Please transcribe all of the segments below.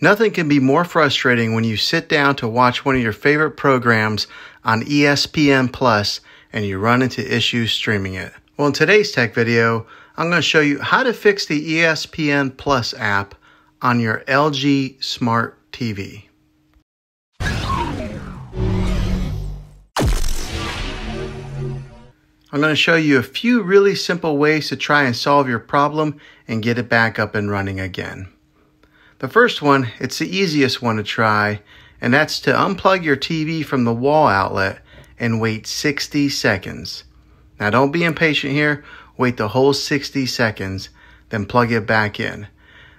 Nothing can be more frustrating when you sit down to watch one of your favorite programs on ESPN Plus and you run into issues streaming it. Well, in today's tech video, I'm going to show you how to fix the ESPN Plus app on your LG Smart TV. I'm going to show you a few really simple ways to try and solve your problem and get it back up and running again. The first one, it's the easiest one to try, and that's to unplug your TV from the wall outlet and wait 60 seconds. Now don't be impatient here, wait the whole 60 seconds, then plug it back in.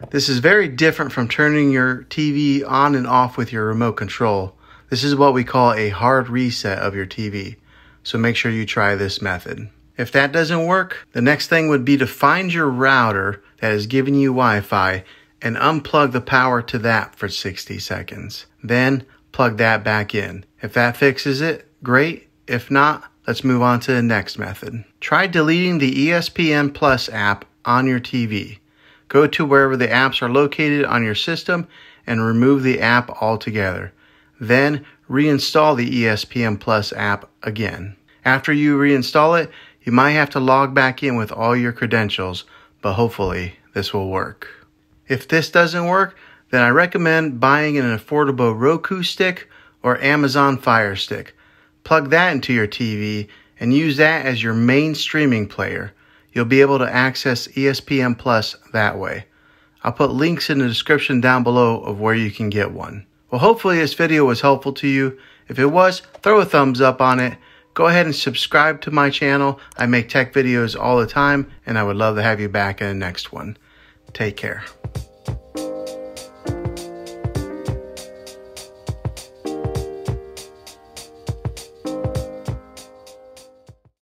This is very different from turning your TV on and off with your remote control. This is what we call a hard reset of your TV, so make sure you try this method. If that doesn't work, the next thing would be to find your router that is giving you Wi-Fi and unplug the power to that for 60 seconds. Then plug that back in. If that fixes it, great. If not, let's move on to the next method. Try deleting the ESPN Plus app on your TV. Go to wherever the apps are located on your system and remove the app altogether. Then reinstall the ESPN Plus app again. After you reinstall it, you might have to log back in with all your credentials, but hopefully this will work. If this doesn't work, then I recommend buying an affordable Roku stick or Amazon Fire Stick. Plug that into your TV and use that as your main streaming player. You'll be able to access ESPN Plus that way. I'll put links in the description down below of where you can get one. Well, hopefully this video was helpful to you. If it was, throw a thumbs up on it. Go ahead and subscribe to my channel. I make tech videos all the time, and I would love to have you back in the next one. Take care.